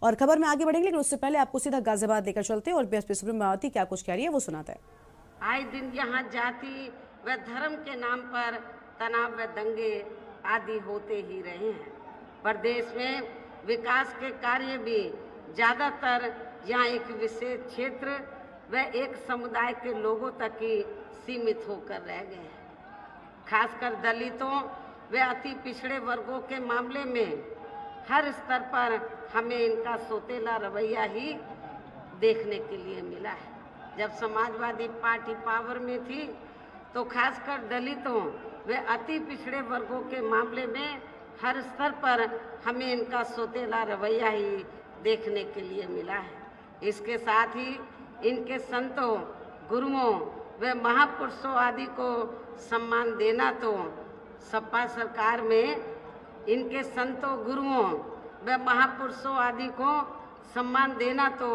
और खबर में आगे बढ़ेंगे, लेकिन उससे पहले आपको सीधा गाजियाबाद लेकर चलते हैं और बीएसपी सुप्रीमो मायावती क्या कुछ कह रही है वो सुनाते हैं। आए दिन यहाँ जाति व धर्म के नाम पर तनाव व दंगे आदि होते ही रहे हैं। प्रदेश में विकास के कार्य भी ज़्यादातर यहाँ एक विशेष क्षेत्र व एक समुदाय के लोगों तक ही सीमित होकर रह गए हैं। खासकर दलितों व अति पिछड़े वर्गों के मामले में हर स्तर पर हमें इनका सोतेला रवैया ही देखने के लिए मिला है। जब समाजवादी पार्टी पावर में थी तो खासकर दलितों व अति पिछड़े वर्गों के मामले में हर स्तर पर हमें इनका सोतेला रवैया ही देखने के लिए मिला है। इसके साथ ही इनके संतों, गुरुओं व महापुरुषों आदि को सम्मान देना तो सपा सरकार में इनके संतों, गुरुओं व महापुरुषों आदि को सम्मान देना तो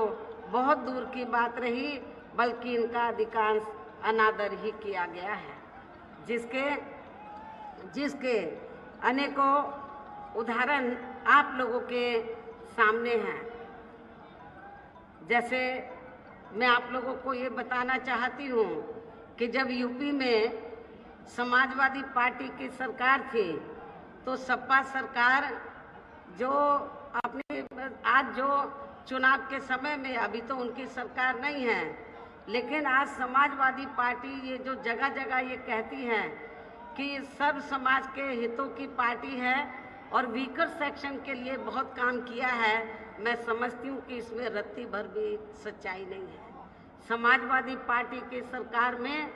बहुत दूर की बात रही, बल्कि इनका अधिकांश अनादर ही किया गया है, जिसके अनेकों उदाहरण आप लोगों के सामने हैं। जैसे मैं आप लोगों को ये बताना चाहती हूँ कि जब यूपी में समाजवादी पार्टी की सरकार थी तो सपा सरकार जो अपने आज जो चुनाव के समय में, अभी तो उनकी सरकार नहीं है, लेकिन आज समाजवादी पार्टी ये जो जगह जगह ये कहती है कि सर्व समाज के हितों की पार्टी है और वीकर सेक्शन के लिए बहुत काम किया है, मैं समझती हूँ कि इसमें रत्ती भर भी सच्चाई नहीं है। समाजवादी पार्टी की सरकार में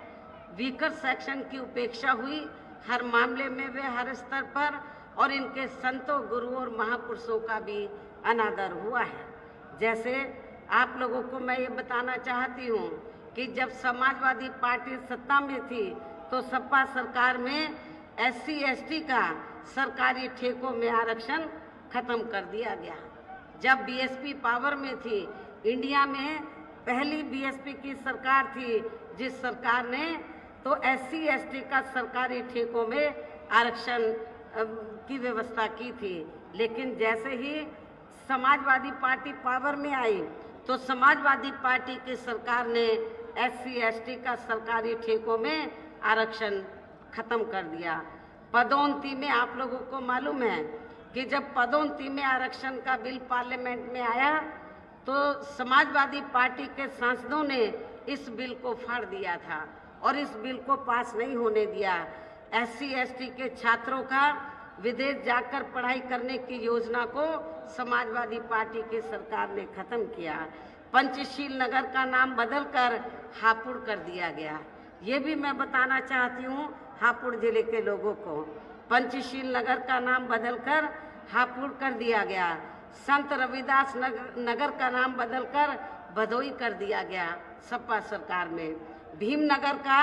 वीकर सेक्शन की उपेक्षा हुई हर मामले में, वे हर स्तर पर, और इनके संतों, गुरुओं और महापुरुषों का भी अनादर हुआ है। जैसे आप लोगों को मैं ये बताना चाहती हूँ कि जब समाजवादी पार्टी सत्ता में थी तो सपा सरकार में SC ST का सरकारी ठेकों में आरक्षण खत्म कर दिया गया। जब BSP पावर में थी, इंडिया में पहली BSP की सरकार थी जिस सरकार ने तो SC ST का सरकारी ठेकों में आरक्षण की व्यवस्था की थी। लेकिन जैसे ही समाजवादी पार्टी पावर में आई तो समाजवादी पार्टी की सरकार ने SC ST का सरकारी ठेकों में आरक्षण खत्म कर दिया। पदोन्नति में आप लोगों को मालूम है कि जब पदोन्नति में आरक्षण का बिल पार्लियामेंट में आया तो समाजवादी पार्टी के सांसदों ने इस बिल को फाड़ दिया था और इस बिल को पास नहीं होने दिया। SC ST के छात्रों का विदेश जाकर पढ़ाई करने की योजना को समाजवादी पार्टी की सरकार ने खत्म किया। पंचशील नगर का नाम बदलकर हापुड़ कर दिया गया। ये भी मैं बताना चाहती हूँ हापुड़ जिले के लोगों को, पंचशील नगर का नाम बदलकर हापुड़ कर दिया गया। संत रविदास नगर का नाम बदलकर भदोई कर दिया गया सपा सरकार में। भीमनगर का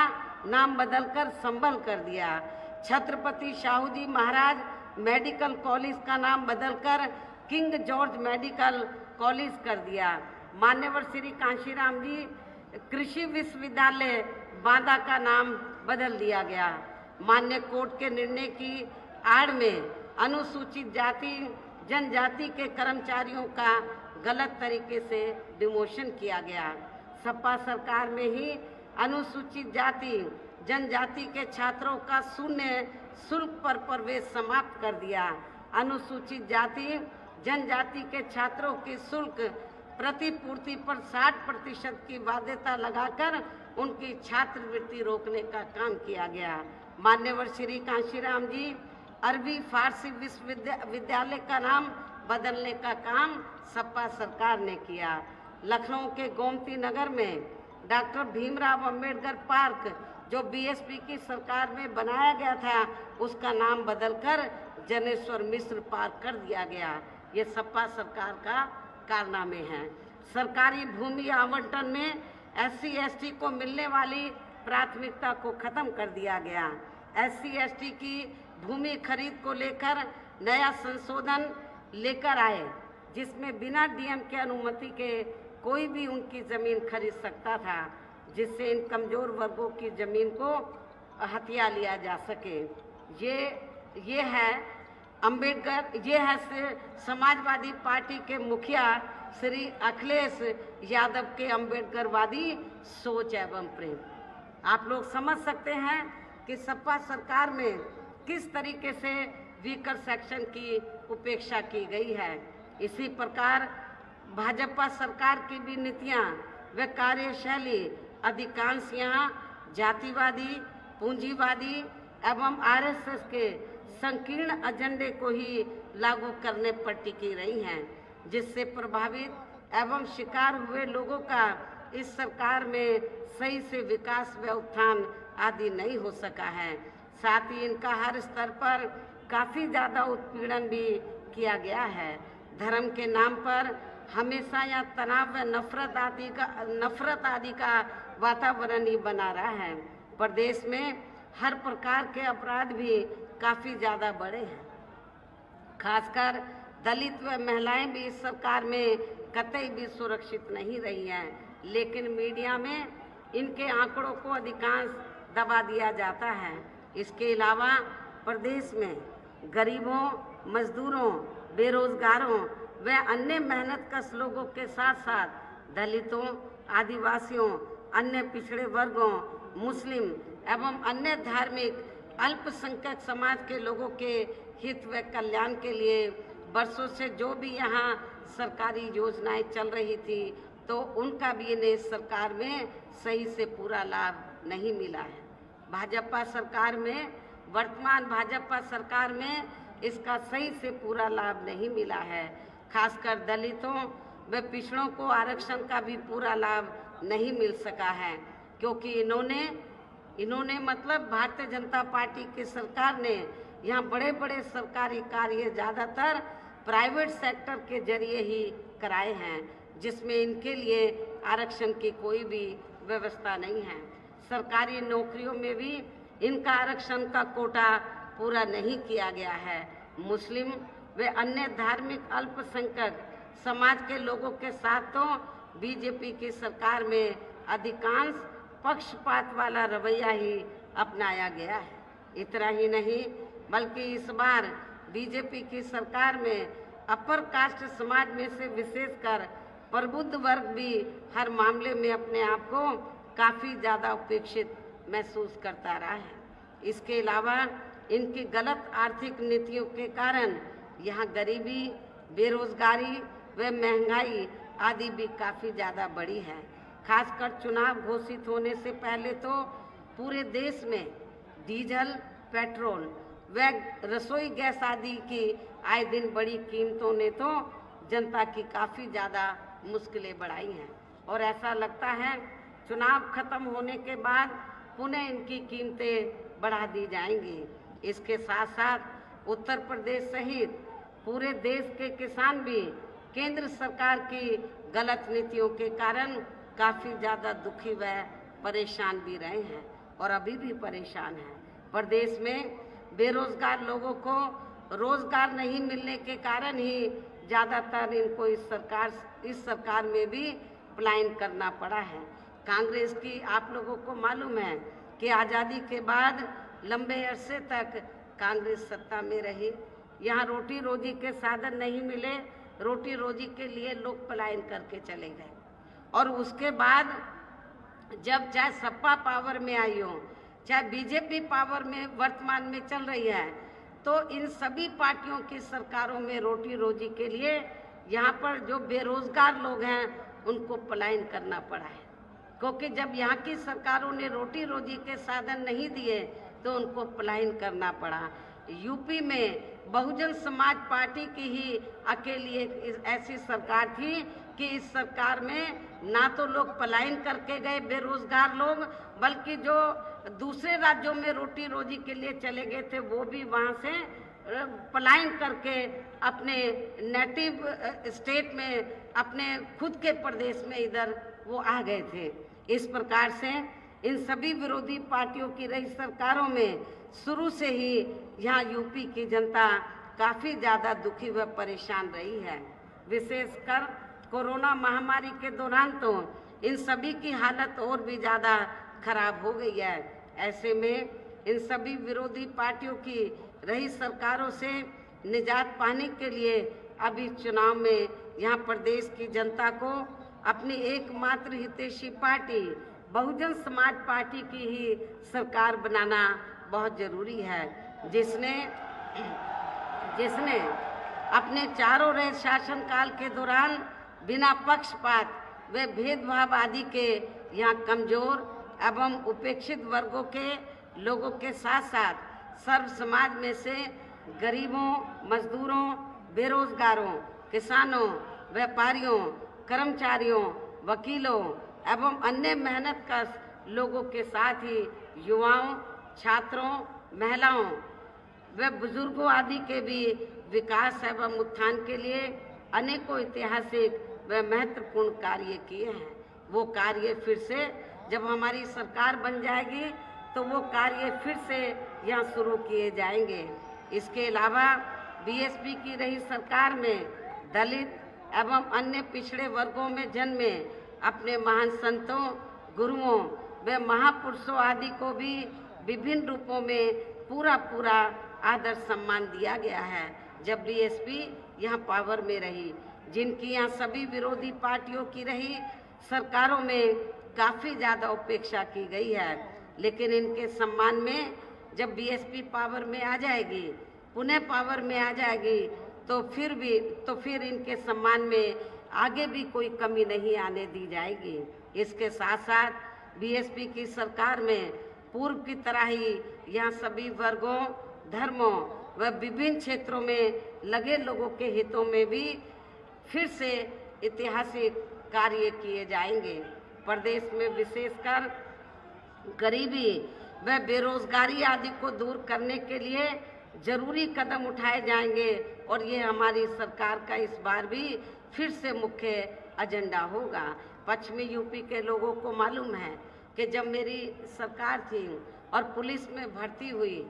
नाम बदलकर संभल कर दिया। छत्रपति शाहू जी महाराज मेडिकल कॉलेज का नाम बदलकर किंग जॉर्ज मेडिकल कॉलेज कर दिया। मान्यवर श्री कांशीराम जी कृषि विश्वविद्यालय बांदा का नाम बदल दिया गया। मान्य कोर्ट के निर्णय की आड़ में अनुसूचित जाति जनजाति के कर्मचारियों का गलत तरीके से डिमोशन किया गया। सपा सरकार में ही अनुसूचित जाति जनजाति के छात्रों का शून्य शुल्क पर प्रवेश समाप्त कर दिया। अनुसूचित जाति जनजाति के छात्रों की शुल्क प्रतिपूर्ति पर 60% की बाध्यता लगाकर उनकी छात्रवृत्ति रोकने का काम किया गया। मान्यवर श्री कांशीराम जी अरबी फारसी विश्वविद्यालय का नाम बदलने का काम सपा सरकार ने किया। लखनऊ के गोमती नगर में डॉक्टर भीमराव अंबेडकर पार्क जो BSP की सरकार में बनाया गया था उसका नाम बदलकर जनेश्वर मिश्र पार्क कर दिया गया। ये सपा सरकार का कारनामे हैं। सरकारी भूमि आवंटन में SC ST को मिलने वाली प्राथमिकता को खत्म कर दिया गया। SC ST की भूमि खरीद को लेकर नया संशोधन लेकर आए जिसमें बिना DM के अनुमति के कोई भी उनकी ज़मीन खरीद सकता था, जिससे इन कमज़ोर वर्गों की ज़मीन को हथिया लिया जा सके। ये है अंबेडकर, ये है समाजवादी पार्टी के मुखिया श्री अखिलेश यादव के अंबेडकरवादी सोच एवं प्रेम। आप लोग समझ सकते हैं कि सपा सरकार में किस तरीके से वीकर सेक्शन की उपेक्षा की गई है। इसी प्रकार भाजपा सरकार की भी नीतियां व कार्यशैली अधिकांश यहाँ जातिवादी, पूंजीवादी एवं आरएसएस के संकीर्ण एजेंडे को ही लागू करने पर टिकी रही हैं, जिससे प्रभावित एवं शिकार हुए लोगों का इस सरकार में सही से विकास व उत्थान आदि नहीं हो सका है। साथ ही इनका हर स्तर पर काफ़ी ज़्यादा उत्पीड़न भी किया गया है। धर्म के नाम पर हमेशा यहाँ तनाव व नफरत आदि का वातावरण ही बना रहा है। प्रदेश में हर प्रकार के अपराध भी काफ़ी ज़्यादा बढ़े हैं। खासकर दलित व महिलाएं भी इस सरकार में कतई भी सुरक्षित नहीं रही हैं, लेकिन मीडिया में इनके आंकड़ों को अधिकांश दबा दिया जाता है। इसके अलावा प्रदेश में गरीबों, मजदूरों, बेरोजगारों व अन्य मेहनतकश लोगों के साथ साथ दलितों, आदिवासियों, अन्य पिछड़े वर्गों, मुस्लिम एवं अन्य धार्मिक अल्पसंख्यक समाज के लोगों के हित व कल्याण के लिए वर्षों से जो भी यहाँ सरकारी योजनाएं चल रही थी, तो उनका भी इन्हें सरकार में सही से पूरा लाभ नहीं मिला है। भाजपा सरकार में, वर्तमान भाजपा सरकार में इसका सही से पूरा लाभ नहीं मिला है। खासकर दलितों व पिछड़ों को आरक्षण का भी पूरा लाभ नहीं मिल सका है, क्योंकि इन्होंने मतलब भारतीय जनता पार्टी की सरकार ने यहाँ बड़े बड़े सरकारी कार्य ज़्यादातर प्राइवेट सेक्टर के जरिए ही कराए हैं, जिसमें इनके लिए आरक्षण की कोई भी व्यवस्था नहीं है। सरकारी नौकरियों में भी इनका आरक्षण का कोटा पूरा नहीं किया गया है। मुस्लिम व अन्य धार्मिक अल्पसंख्यक समाज के लोगों के साथ तो बीजेपी की सरकार में अधिकांश पक्षपात वाला रवैया ही अपनाया गया है। इतना ही नहीं, बल्कि इस बार बीजेपी की सरकार में अपर कास्ट समाज में से विशेषकर प्रबुद्ध वर्ग भी हर मामले में अपने आप को काफ़ी ज़्यादा उपेक्षित महसूस करता रहा है। इसके अलावा इनकी गलत आर्थिक नीतियों के कारण यहाँ गरीबी, बेरोजगारी व महंगाई आदि भी काफ़ी ज़्यादा बढ़ी है। खासकर चुनाव घोषित होने से पहले तो पूरे देश में डीजल, पेट्रोल व रसोई गैस आदि की आए दिन बड़ी कीमतों ने तो जनता की काफ़ी ज़्यादा मुश्किलें बढ़ाई हैं, और ऐसा लगता है चुनाव खत्म होने के बाद पुनः इनकी कीमतें बढ़ा दी जाएंगी। इसके साथ साथ उत्तर प्रदेश सहित पूरे देश के किसान भी केंद्र सरकार की गलत नीतियों के कारण काफ़ी ज़्यादा दुखी व परेशान भी रहे हैं और अभी भी परेशान हैं। प्रदेश में बेरोजगार लोगों को रोजगार नहीं मिलने के कारण ही ज़्यादातर इनको इस सरकार में भी पलायन करना पड़ा है। कांग्रेस की आप लोगों को मालूम है कि आज़ादी के बाद लंबे अरसे तक कांग्रेस सत्ता में रही। यहाँ रोटी रोजी के साधन नहीं मिले, रोटी रोजी के लिए लोग पलायन करके चले गए, और उसके बाद जब चाहे सपा पावर में आई हो, चाहे बीजेपी पावर में वर्तमान में चल रही है, तो इन सभी पार्टियों की सरकारों में रोटी रोजी के लिए यहाँ पर जो बेरोजगार लोग हैं उनको पलायन करना पड़ा है, क्योंकि जब यहाँ की सरकारों ने रोटी रोजी के साधन नहीं दिए तो उनको पलायन करना पड़ा। यूपी में बहुजन समाज पार्टी की ही अकेली एक ऐसी सरकार थी कि इस सरकार में ना तो लोग पलायन करके गए बेरोजगार लोग, बल्कि जो दूसरे राज्यों में रोटी रोजी के लिए चले गए थे वो भी वहाँ से पलायन करके अपने नेटिव स्टेट में, अपने खुद के प्रदेश में इधर वो आ गए थे। इस प्रकार से इन सभी विरोधी पार्टियों की रही सरकारों में शुरू से ही यहाँ यूपी की जनता काफ़ी ज़्यादा दुखी व परेशान रही है। विशेषकर कोरोना महामारी के दौरान तो इन सभी की हालत और भी ज़्यादा खराब हो गई है। ऐसे में इन सभी विरोधी पार्टियों की रही सरकारों से निजात पाने के लिए अभी चुनाव में यहाँ प्रदेश की जनता को अपनी एकमात्र हितैषी पार्टी बहुजन समाज पार्टी की ही सरकार बनाना बहुत जरूरी है, जिसने अपने चारों रह शासनकाल के दौरान बिना पक्षपात व भेदभाव आदि के यहाँ कमजोर एवं उपेक्षित वर्गों के लोगों के साथ साथ सर्व समाज में से गरीबों, मजदूरों, बेरोजगारों, किसानों, व्यापारियों, कर्मचारियों, वकीलों एवं अन्य मेहनतकश लोगों के साथ ही युवाओं, छात्रों, महिलाओं व बुजुर्गों आदि के भी विकास एवं उत्थान के लिए अनेकों ऐतिहासिक व महत्वपूर्ण कार्य किए हैं। वो कार्य फिर से जब हमारी सरकार बन जाएगी तो वो कार्य फिर से यहाँ शुरू किए जाएंगे। इसके अलावा बीएसपी की रही सरकार में दलित एवं अन्य पिछड़े वर्गों में जन्मे अपने महान संतों, गुरुओं व महापुरुषों आदि को भी विभिन्न रूपों में पूरा आदर सम्मान दिया गया है। जब बीएसपी यहाँ पावर में रही, जिनकी यहाँ सभी विरोधी पार्टियों की रही सरकारों में काफ़ी ज़्यादा उपेक्षा की गई है, लेकिन इनके सम्मान में जब बीएसपी पावर में आ जाएगी, पुनः पावर में आ जाएगी, तो फिर इनके सम्मान में आगे भी कोई कमी नहीं आने दी जाएगी। इसके साथ साथ बीएसपी की सरकार में पूर्व की तरह ही यहाँ सभी वर्गों, धर्मों व विभिन्न क्षेत्रों में लगे लोगों के हितों में भी फिर से ऐतिहासिक कार्य किए जाएंगे। प्रदेश में विशेषकर गरीबी व बेरोजगारी आदि को दूर करने के लिए जरूरी कदम उठाए जाएंगे और ये हमारी सरकार का इस बार भी फिर से मुख्य एजेंडा होगा। पश्चिमी यूपी के लोगों को मालूम है कि जब मेरी सरकार थी और पुलिस में भर्ती हुई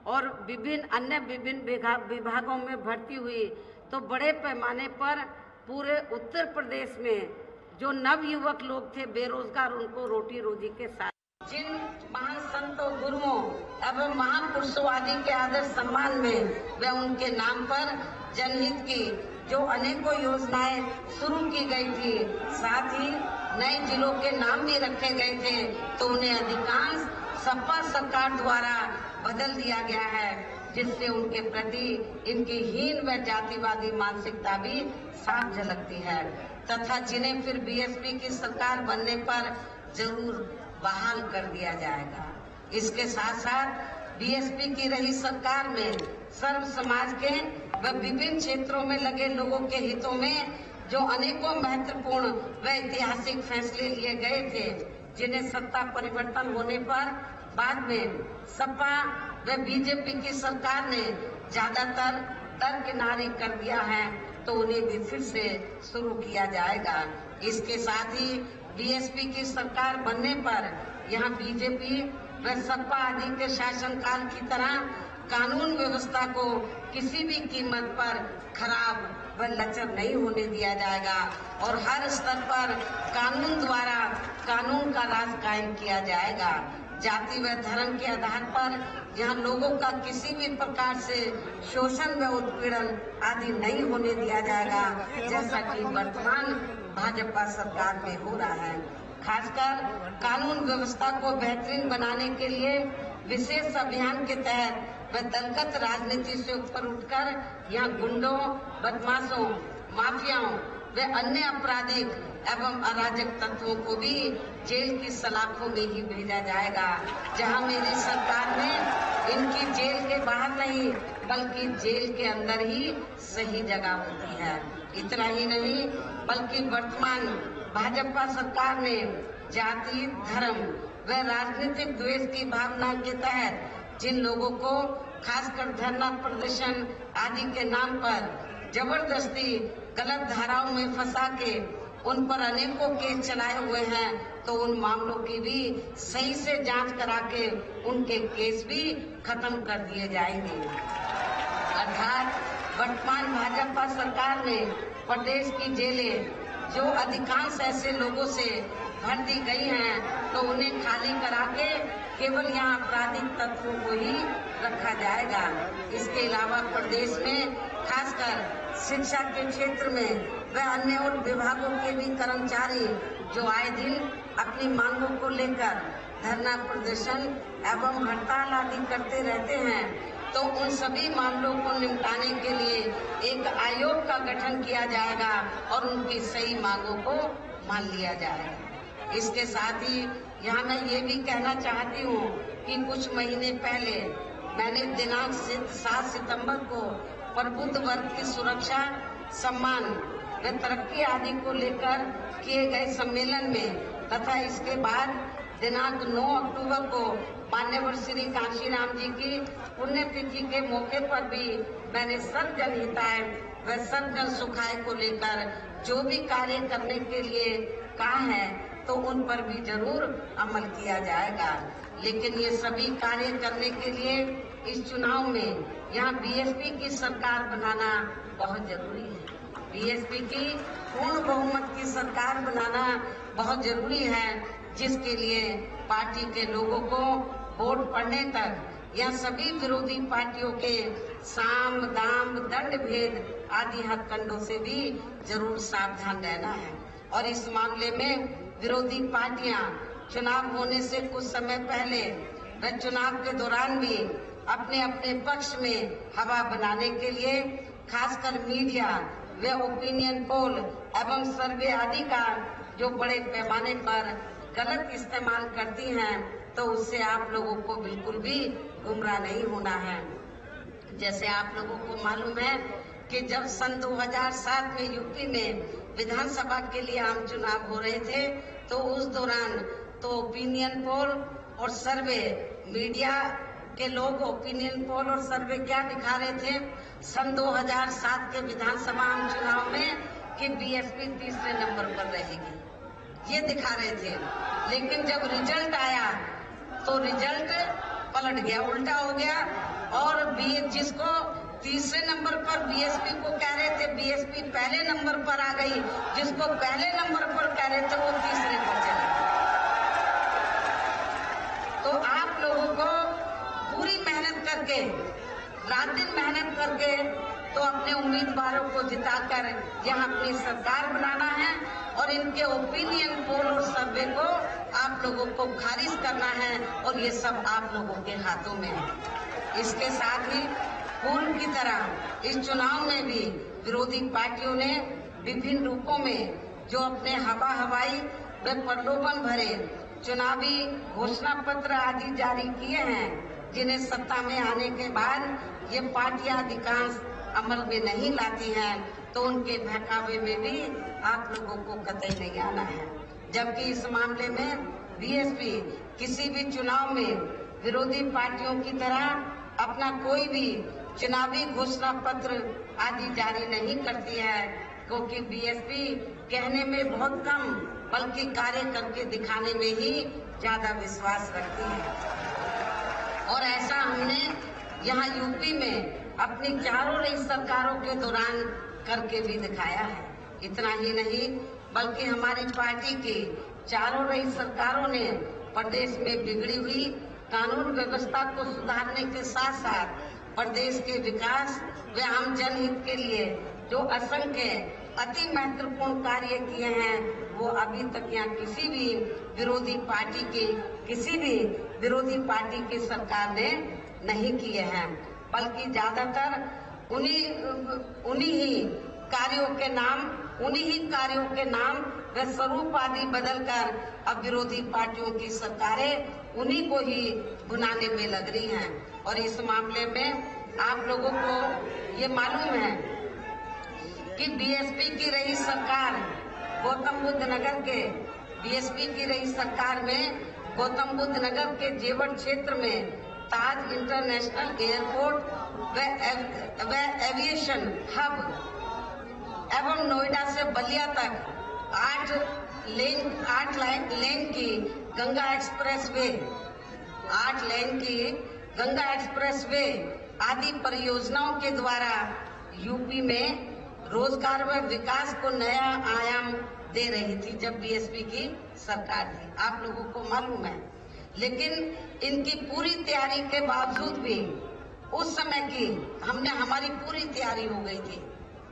और विभिन्न विभागों में भर्ती हुई, तो बड़े पैमाने पर पूरे उत्तर प्रदेश में जो नवयुवक लोग थे बेरोजगार, उनको रोटी रोजी के साथ जिन महान संतों, गुरुओं एवं महापुरुषों आदि के आदर सम्मान में व उनके नाम पर जनहित की जो अनेकों योजनाएं शुरू की गई थी, साथ ही नए जिलों के नाम भी रखे गए थे, तो उन्हें अधिकांश सपा सरकार द्वारा बदल दिया गया है, जिससे उनके प्रति इनकी हीन व जातिवादी मानसिकता भी साफ झलकती है तथा जिन्हें फिर बीएसपी की सरकार बनने पर जरूर बहाल कर दिया जाएगा। इसके साथ साथ बीएसपी की रही सरकार में सर्व समाज के व विभिन्न क्षेत्रों में लगे लोगों के हितों में जो अनेकों महत्वपूर्ण व ऐतिहासिक फैसले लिए गए थे, जिन्हें सत्ता परिवर्तन होने पर बाद में सपा व बीजेपी की सरकार ने ज्यादातर दरकिनारी कर दिया है, तो उन्हें भी फिर से शुरू किया जाएगा। इसके साथ ही बीएसपी की सरकार बनने पर यहाँ बीजेपी व सपा आदि के शासनकाल की तरह कानून व्यवस्था को किसी भी कीमत पर खराब व लचर नहीं होने दिया जाएगा और हर स्तर पर कानून द्वारा कानून का राज कायम किया जाएगा। जाति व धर्म के आधार पर यहाँ लोगों का किसी भी प्रकार से शोषण व उत्पीड़न आदि नहीं होने दिया जाएगा, जैसा कि वर्तमान भाजपा सरकार में हो रहा है। खासकर कानून व्यवस्था को बेहतरीन बनाने के लिए विशेष अभियान के तहत व दलगत राजनीति से ऊपर उठकर यहाँ गुंडों, बदमाशों, माफियाओं व अन्य आपराधिक एवं अराजक तत्वों को भी जेल की सलाखों में ही भेजा जाएगा, जहां मेरी सरकार ने इनकी जेल के बाहर नहीं बल्कि जेल के अंदर ही सही जगह होती है। इतना ही नहीं बल्कि वर्तमान भाजपा सरकार ने जाति, धर्म व राजनीतिक द्वेष की भावना के तहत जिन लोगों को खासकर धरना प्रदर्शन आदि के नाम पर जबरदस्ती गलत धाराओं में फंसा के उन पर अनेकों केस चलाए हुए हैं, तो उन मामलों की भी सही से जांच करा के उनके केस भी खत्म कर दिए जाएंगे। अर्थात वर्तमान भाजपा सरकार ने प्रदेश की जेलें जो अधिकांश ऐसे लोगों से भर दी गई हैं, तो उन्हें खाली करा के केवल यहाँ आपराधिक तत्वों को ही रखा जाएगा। इसके अलावा प्रदेश में खासकर शिक्षा के क्षेत्र में व अन्य और विभागों के भी कर्मचारी जो आए दिन अपनी मांगों को लेकर धरना प्रदर्शन एवं हड़ताल आदि करते रहते हैं, तो उन सभी मामलों को निपटाने के लिए एक आयोग का गठन किया जाएगा और उनकी सही मांगों को मान लिया जाएगा। इसके साथ ही यहाँ मैं ये भी कहना चाहती हूँ कि कुछ महीने पहले मैंने दिनांक 7 सितंबर को प्रबुद्ध वर्ग की सुरक्षा, सम्मान व तरक्की आदि को लेकर किए गए सम्मेलन में तथा इसके बाद दिनांक 9 अक्टूबर को मान्यवर श्री कांशीराम जी की पुण्यतिथि के मौके पर भी मैंने सर्व जन हिताय व सर्व जन सुखाय को लेकर जो भी कार्य करने के लिए कहा है, तो उन पर भी जरूर अमल किया जाएगा। लेकिन ये सभी कार्य करने के लिए इस चुनाव में यहाँ बीएसपी की सरकार बनाना बहुत जरूरी है। बीएसपी की पूर्ण बहुमत की सरकार बनाना बहुत जरूरी है, जिसके लिए पार्टी के लोगों को वोट पड़ने तक यह सभी विरोधी पार्टियों के साम दाम दंड भेद आदि हथकंडों से भी जरूर सावधान रहना है। और इस मामले में विरोधी पार्टियां चुनाव होने से कुछ समय पहले व चुनाव के दौरान भी अपने अपने पक्ष में हवा बनाने के लिए खासकर मीडिया व ओपिनियन पोल एवं सर्वे आदि का जो बड़े पैमाने पर गलत इस्तेमाल करती हैं, तो उससे आप लोगों को बिल्कुल भी गुमराह नहीं होना है। जैसे आप लोगों को मालूम है कि जब सन 2007 में यूपी में विधानसभा के लिए आम चुनाव हो रहे थे, तो उस दौरान तो ओपिनियन पोल और सर्वे, मीडिया के लोग ओपिनियन पोल और सर्वे क्या दिखा रहे थे सन 2007 के विधानसभा आम चुनाव में कि बीएसपी तीसरे नंबर पर रहेगी, ये दिखा रहे थे। लेकिन जब रिजल्ट आया तो रिजल्ट पलट गया, उल्टा हो गया, और जिसको तीसरे नंबर पर बीएसपी को कह रहे थे, बीएसपी पहले नंबर पर आ गई, जिसको पहले नंबर पर कह रहे थे वो तीसरे पर चले। तो आप लोगों को पूरी मेहनत करके, रात दिन मेहनत करके, तो अपने उम्मीदवारों को जिताकर यहाँ अपनी सरकार बनाना है और इनके ओपिनियन पोल और सर्वे को आप लोगों को खारिज करना है, और ये सब आप लोगों के हाथों में है। इसके साथ ही पूर्व की तरह इस चुनाव में भी विरोधी पार्टियों ने विभिन्न रूपों में जो अपने हवाई व प्रलोभन भरे चुनावी घोषणा पत्र आदि जारी किए हैं, जिन्हें सत्ता में आने के बाद ये पार्टियां अधिकांश अमल में नहीं लाती हैं, तो उनके बहकावे में भी आप लोगों को कतई नहीं आना है। जबकि इस मामले में बीएसपी किसी भी चुनाव में विरोधी पार्टियों की तरह अपना कोई भी चुनावी घोषणा पत्र आदि जारी नहीं करती है, क्योंकि बीएसपी कहने में बहुत कम बल्कि कार्य करके दिखाने में ही ज्यादा विश्वास रखती है। और ऐसा हमने यहाँ यूपी में अपनी चारों रही सरकारों के दौरान करके भी दिखाया है। इतना ही नहीं बल्कि हमारी पार्टी की चारों रही सरकारों ने प्रदेश में बिगड़ी हुई कानून व्यवस्था को सुधारने के साथ साथ प्रदेश के विकास व आम जनहित के लिए जो असंख्य अति महत्वपूर्ण कार्य किए हैं, वो अभी तक यहाँ किसी भी विरोधी पार्टी की सरकार ने नहीं किए हैं, बल्कि ज्यादातर उन्हीं ही कार्यों के नाम व स्वरूप आदि बदलकर अब विरोधी पार्टियों की सरकारें उन्हीं को ही भुनाने में लग रही हैं। और इस मामले में आप लोगों को ये मालूम है कि बीएसपी की रही सरकार गौतम बुद्ध नगर के जेवर क्षेत्र में ताज इंटरनेशनल एयरपोर्ट व एविएशन हब एवं नोएडा से बलिया तक 8 लेन की गंगा एक्सप्रेसवे आदि परियोजनाओं के द्वारा यूपी में रोजगार व विकास को नया आयाम दे रही थी जब बीएसपी की सरकार थी, आप लोगों को मालूम है। लेकिन इनकी पूरी तैयारी के बावजूद भी उस समय की हमारी पूरी तैयारी हो गई थी,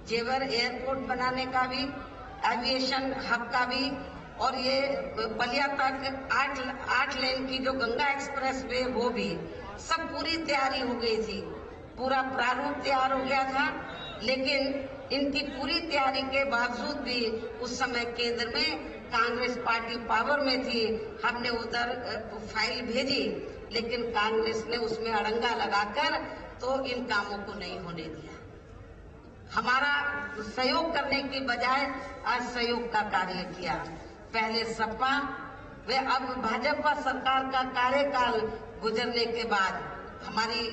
जेवर एयरपोर्ट बनाने का भी, एविएशन हब का भी, और ये बलिया तक 8 लेन की जो गंगा एक्सप्रेस वे वो भी, सब पूरी तैयारी हो गई थी, पूरा प्रारूप तैयार हो गया था। लेकिन इनकी पूरी तैयारी के बावजूद भी उस समय केंद्र में कांग्रेस पार्टी पावर में थी, हमने उधर फाइल भेजी, लेकिन कांग्रेस ने उसमें अड़ंगा लगाकर तो इन कामों को नहीं होने दिया। हमारा सहयोग करने की बजाय असहयोग का कार्य किया। पहले सपा वे अब भाजपा सरकार का कार्यकाल गुजरने के बाद हमारी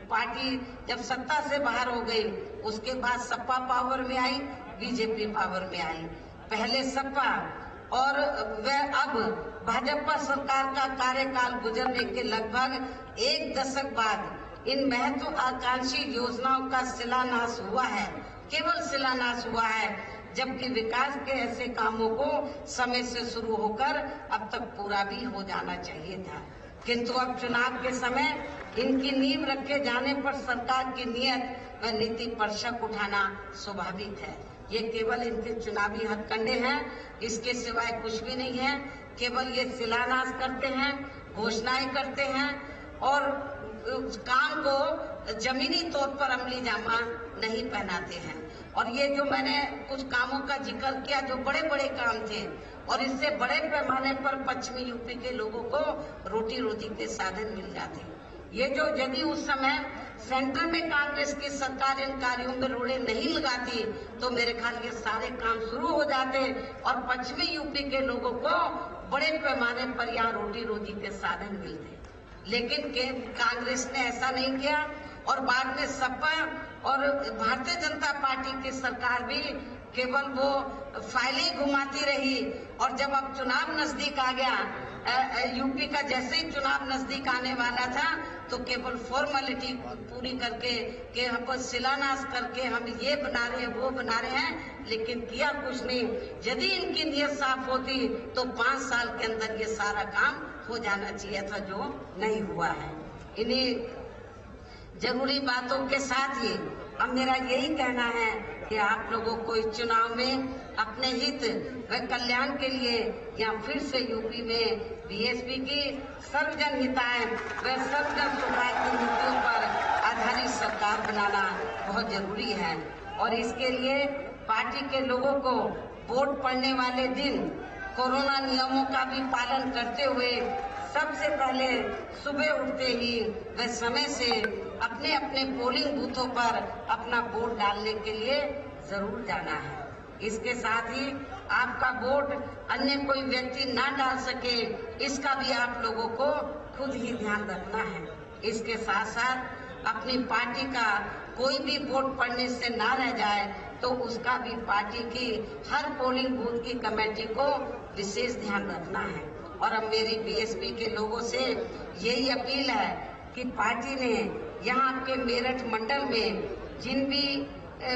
पार्टी जब सत्ता से बाहर हो गई, उसके बाद सपा पावर में आई, बीजेपी पावर में आई। पहले सपा और वह अब भाजपा सरकार का कार्यकाल गुजरने के लगभग 1 दशक बाद इन महत्वाकांक्षी योजनाओं का शिलान्यास हुआ है, केवल शिलान्यास हुआ है, जबकि विकास के ऐसे कामों को समय से शुरू होकर अब तक पूरा भी हो जाना चाहिए था। किंतु अब चुनाव के समय इनकी नींव रखे जाने पर सरकार की नियत व नीति पर शक उठाना स्वाभाविक है। ये केवल इनके चुनावी हथकंडे हैं, इसके सिवाय कुछ भी नहीं है। केवल ये शिलान्यास करते हैं, घोषणाएं करते हैं और काम को जमीनी तौर पर अमली जामा नहीं पहनाते हैं। और ये जो मैंने कुछ कामों का जिक्र किया जो बड़े बड़े काम थे, और इससे बड़े पैमाने पर पश्चिमी यूपी के लोगों को रोटी रोटी के साधन मिल जाते। ये जो यदि उस समय सेंटर में कांग्रेस की सरकार इन कार्यों में रोड़े नहीं लगाती तो मेरे ख्याल ये सारे काम शुरू हो जाते और पश्चिमी यूपी के लोगों को बड़े पैमाने पर यहाँ रोटी रोटी के साधन मिलते। लेकिन कांग्रेस ने ऐसा नहीं किया और बाद में सपा और भारतीय जनता पार्टी की सरकार भी केवल वो फाइलें घुमाती रही। और जब अब चुनाव नजदीक आ गया, यूपी का जैसे ही चुनाव नजदीक आने वाला था तो केवल फॉर्मेलिटी पूरी करके कि हम पर शिलान्यास करके हम ये बना रहे हैं वो बना रहे हैं, लेकिन किया कुछ नहीं। यदि इनकी नीयत साफ होती तो 5 साल के अंदर ये सारा काम हो जाना चाहिए था, जो नहीं हुआ है। इन्हीं जरूरी बातों के साथ ही अब मेरा यही कहना है कि आप लोगों को इस चुनाव में अपने हित व कल्याण के लिए या फिर से यूपी में बीएसपी की सर्वजन हिताय व सर्वजन सुखाय की नीतियों पर आधारित सरकार बनाना बहुत जरूरी है। और इसके लिए पार्टी के लोगों को वोट पड़ने वाले दिन कोरोना नियमों का भी पालन करते हुए सबसे पहले सुबह उठते ही व समय से अपने अपने पोलिंग बूथों पर अपना वोट डालने के लिए जरूर जाना है। इसके साथ ही आपका वोट अन्य कोई व्यक्ति ना डाल सके, इसका भी आप लोगों को खुद ही ध्यान रखना है। इसके साथ साथ अपनी पार्टी का कोई भी वोट पड़ने से ना रह जाए तो उसका भी पार्टी की हर पोलिंग बूथ की कमेटी को विशेष ध्यान रखना है। और अब मेरी बीएसपी के लोगों से यही अपील है कि पार्टी ने यहाँ आपके मेरठ मंडल में जिन भी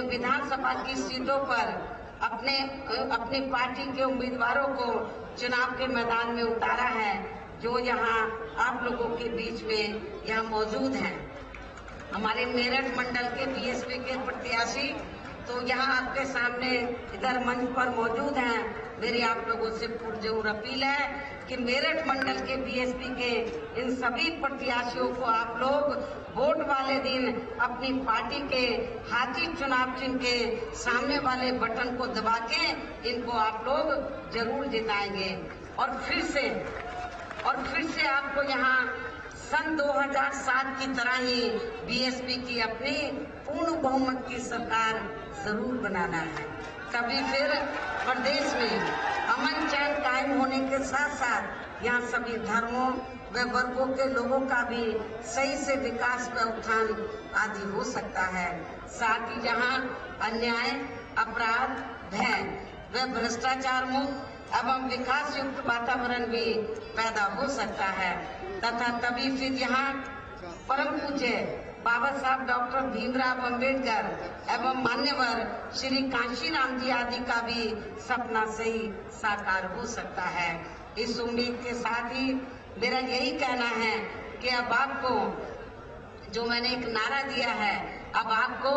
विधानसभा की सीटों पर अपनी पार्टी के उम्मीदवारों को चुनाव के मैदान में उतारा है, जो यहाँ आप लोगों के बीच में यहाँ मौजूद हैं। हमारे मेरठ मंडल के बीएसपी के प्रत्याशी तो यहाँ आपके सामने इधर मंच पर मौजूद हैं। मेरी आप लोगों से पुरजोर अपील है कि मेरठ मंडल के बीएसपी के इन सभी प्रत्याशियों को आप लोग वोट वाले दिन अपनी पार्टी के हाथी चुनाव चिन्ह के सामने वाले बटन को दबा के इनको आप लोग जरूर जिताएंगे। और फिर से आपको यहाँ सन 2007 की तरह ही बीएसपी की अपनी पूर्ण बहुमत की सरकार जरूर बनाना है। तभी फिर प्रदेश में अमन चैन कायम होने के साथ साथ यहाँ सभी धर्मों व वर्गों के लोगों का भी सही से विकास व उत्थान आदि हो सकता है। साथ ही जहाँ अन्याय, अपराध, भय व भ्रष्टाचार मुक्त एवं विकास युक्त वातावरण भी पैदा हो सकता है तथा तभी फिर यहाँ परम पूज्य बाबा साहब डॉक्टर भीमराव अंबेडकर एवं मान्यवर श्री कांशीराम जी आदि का भी सपना सही साकार हो सकता है। इस उम्मीद के साथ ही मेरा यही कहना है कि अब आपको, जो मैंने एक नारा दिया है, अब आपको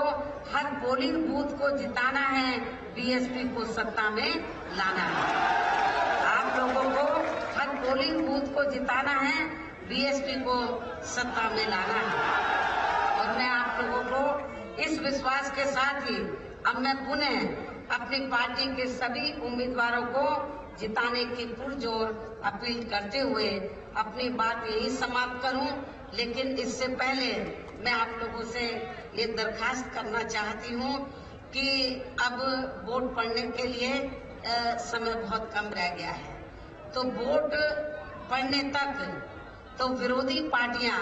हर पोलिंग बूथ को जिताना है, बीएसपी को सत्ता में लाना है। आप लोगों को हर पोलिंग बूथ को जिताना है, बीएसपी को सत्ता में लाना है। और मैं आप लोगों को इस विश्वास के साथ ही अब मैं पुनः अपनी पार्टी के सभी उम्मीदवारों को जिताने की पुरजोर अपील करते हुए अपनी बात यही समाप्त करूं। लेकिन इससे पहले मैं आप लोगों से ये दरखास्त करना चाहती हूं कि अब वोट पड़ने के लिए समय बहुत कम रह गया है, तो वोट पड़ने तक तो विरोधी पार्टियां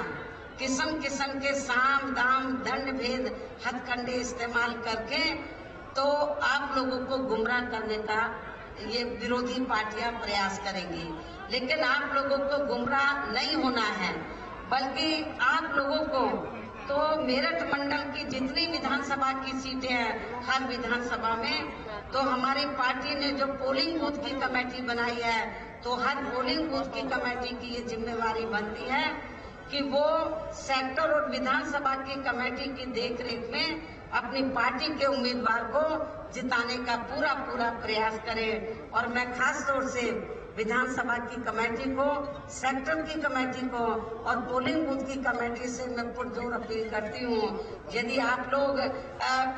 किस्म किस्म के साम दाम दंड भेद हथकंडे इस्तेमाल करके तो आप लोगों को गुमराह करने का ये विरोधी पार्टियां प्रयास करेंगी। लेकिन आप लोगों को गुमराह नहीं होना है, बल्कि आप लोगों को तो मेरठ मंडल की जितनी विधानसभा की सीटें हैं, हर विधानसभा में तो हमारी पार्टी ने जो पोलिंग बूथ की कमेटी बनाई है, तो हर पोलिंग बूथ की कमेटी की ये जिम्मेवारी बनती है कि वो सेक्टर और विधानसभा की कमेटी की देखरेख में अपनी पार्टी के उम्मीदवार को जिताने का पूरा प्रयास करें। और मैं खास तौर से विधानसभा की कमेटी को, सेक्टर की कमेटी को और पोलिंग बूथ की कमेटी से मैं पुरजोर अपील करती हूँ, यदि आप लोग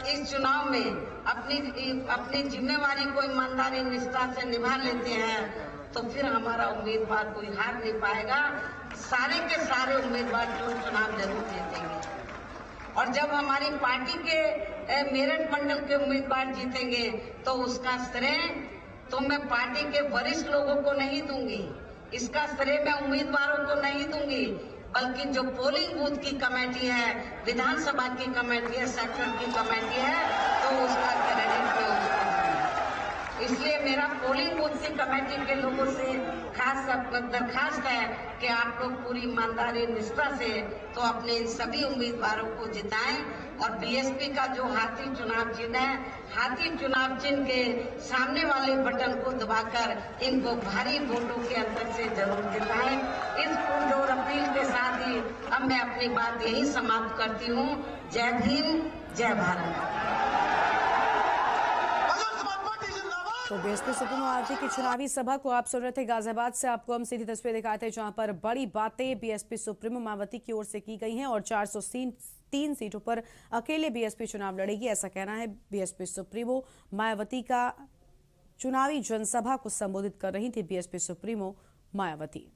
इस चुनाव में अपनी जिम्मेवारी को ईमानदारी निष्ठा से निभा लेते हैं, तो फिर हमारा उम्मीदवार कोई हार नहीं पाएगा। सारे के सारे उम्मीदवार चुनाव जरूर जीतेंगे। और जब हमारी पार्टी के मेरठ मंडल के उम्मीदवार जीतेंगे तो उसका श्रेय तो मैं पार्टी के वरिष्ठ लोगों को नहीं दूंगी, इसका श्रेय मैं उम्मीदवारों को नहीं दूंगी, बल्कि जो पोलिंग बूथ की कमेटी है, विधानसभा की कमेटी है, सेक्टर की कमेटी है, तो उसका क्रेडिट मैं उसको दूंगी। इसलिए मेरा पोलिंग बूथ की कमेटी के लोगों से खास दरखास्त है कि आप लोग पूरी ईमानदारी निष्ठा से तो अपने इन सभी उम्मीदवारों को जिताएं और बीएसपी का जो हाथी चुनाव चिन्ह है, हाथी चुनाव चिन्ह के सामने वाले बटन को दबाकर इनको भारी वोटों के अंतर से जरूर जिताएं। इस पुरजोर अपील के साथ ही अब मैं अपनी बात यही समाप्त करती हूँ। जय भीम, जय भारत। तो बीएसपी सुप्रीमो मायावती की चुनावी सभा को आप सुन रहे थे। गाजियाबाद से आपको हम सीधी तस्वीर दिखाते हैं, जहां पर बड़ी बातें बीएसपी सुप्रीमो मायावती की ओर से की गई हैं और 403 सीटों पर अकेले बीएसपी चुनाव लड़ेगी, ऐसा कहना है बीएसपी सुप्रीमो मायावती का। चुनावी जनसभा को संबोधित कर रही थी बीएसपी सुप्रीमो मायावती।